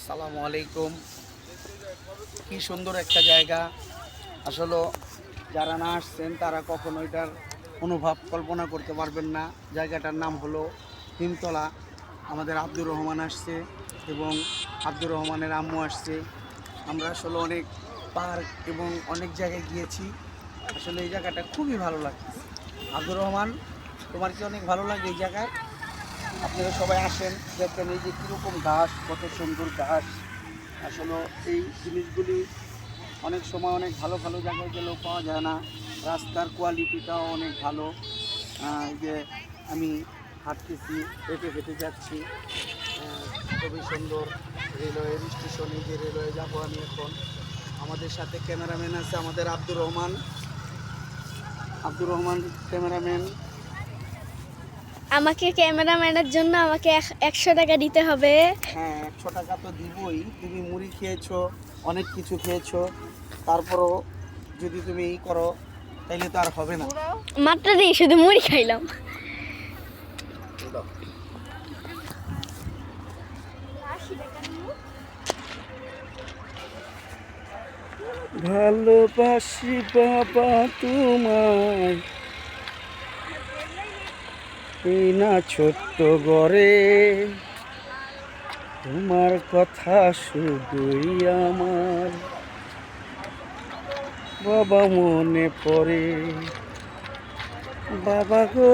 আসসালামু আলাইকুম। কি সুন্দর একটা জায়গা। আসলে যারা না আসছেন তারা কখনো এটার অনুভব কল্পনা করতে পারবেন না। জায়গাটার নাম হলো হিমতলা। আমাদের আব্দুর রহমান আসছে এবং আব্দুর রহমানের আম্মু আসছে। আমরা আসলে অনেক পার্ক এবং অনেক জায়গায় গিয়েছি। আসলে এই জায়গাটা খুবই ভালো লাগছে। আব্দুর রহমান, তোমার কি অনেক ভালো লাগে এই জায়গায়? আপনারা সবাই আসেন, দেখেন এই যে কীরকম ঘাস, কত সুন্দর ঘাস। আসলে এই জিনিসগুলি অনেক সময় অনেক ভালো ভালো জায়গায় গেলেও পাওয়া যায় না। রাস্তার কোয়ালিটিটাও অনেক ভালো। এই যে আমি হাঁটতেছি, হেঁটে হেঁটে যাচ্ছি, খুবই সুন্দর। রেলওয়ে স্টেশনে যে রেলওয়ে যাবো আমি এখন। আমাদের সাথে ক্যামেরাম্যান আছে আমাদের আব্দুর রহমান। আব্দুর রহমান ক্যামেরাম্যান। আমাকে ক্যামেরাম্যানের জন্য আমাকে 100 টাকা দিতে হবে। হ্যাঁ, 100 টাকা তো দিবই। তুমি মুড়ি খেয়েছো, অনেক কিছু খেয়েছো, তারপরও যদি তুমি এই করো তাইলে তো আর হবে না। মাত্র দিয়ে শুধু মুড়ি খাইলাম। ভালোবাসি বাবা তোমায়, এই না ছোট্ট ঘরে, তোমার কথা শুধুই আমার বাবা মনে পড়ে। বাবা গো,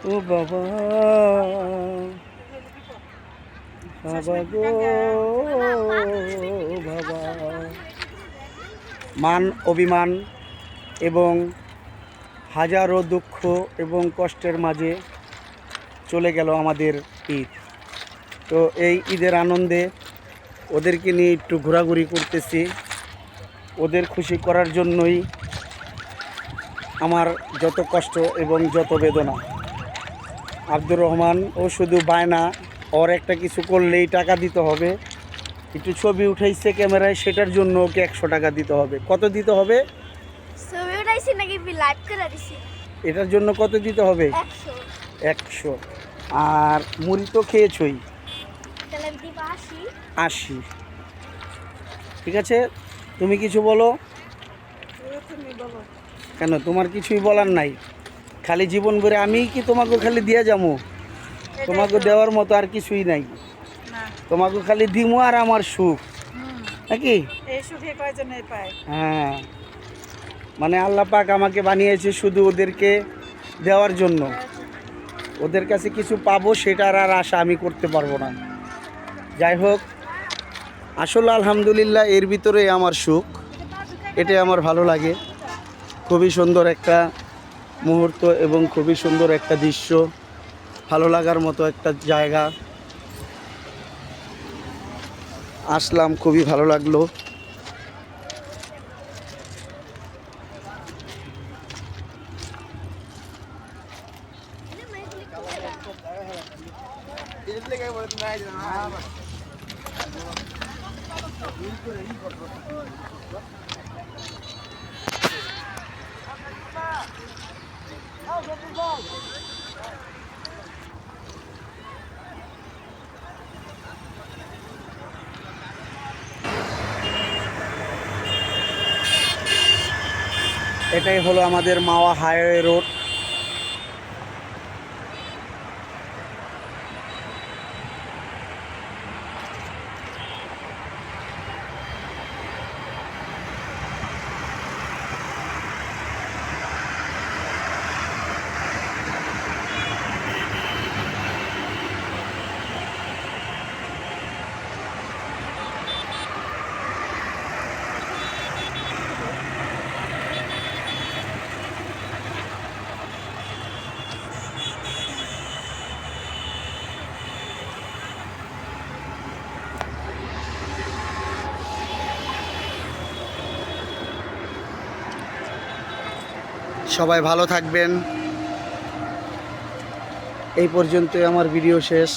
ও বাবা, বাবা গো, বাবা। মান অভিমান এবং হাজারো দুঃখ এবং কষ্টের মাঝে চলে গেল আমাদের ঈদ। তো এই ঈদের আনন্দে ওদেরকে নিয়ে একটু ঘোরাঘুরি করতেছি। ওদের খুশি করার জন্যই আমার যত কষ্ট এবং যত বেদনা। আব্দুর রহমান ও শুধু বায়না, ওর একটা কিছু করলেই টাকা দিতে হবে। একটু ছবি উঠাইছে ক্যামেরায়, সেটার জন্য ওকে 100 টাকা দিতে হবে। কত দিতে হবে? ছবি উঠাইছি নাকি লাইভ করে দিছি? এটার জন্য কত দিতে হবে? 100। 100। আর মুড়ি তো খেয়েছই, তাহলে দিব 80। 80। ঠিক আছে, তুমি কিছু বলো। তুমি বলো। কেন, তোমার কিছুই বলার নাই? খালি জীবন ভরে আমি কি তোমাকে খালি দিয়ে যাবো? তোমাকে দেওয়ার মতো আর কিছুই নাই। তোমাকে খালি দিমু আর আমার সুখ, নাকি? এই সুখে কয়জনে পায়? হ্যাঁ, মানে আল্লাহ পাক আমাকে বানিয়েছে শুধু ওদেরকে দেওয়ার জন্য। ওদের কাছে কিছু পাবো সেটার আর আশা আমি করতে পারবো না। যাই হোক, আসলে আলহামদুলিল্লাহ এর ভিতরে আমার সুখ, এটাই আমার ভালো লাগে। খুবই সুন্দর একটা মুহূর্ত এবং খুবই সুন্দর একটা দৃশ্য, ভালো লাগার মতো একটা জায়গা। আসলাম, খুবই ভালো লাগলো। এটাই হলো আমাদের মাওয়া হাইওয়ে রোড। সবাই ভালো থাকবেন। এই পর্যন্তই আমার ভিডিও শেষ।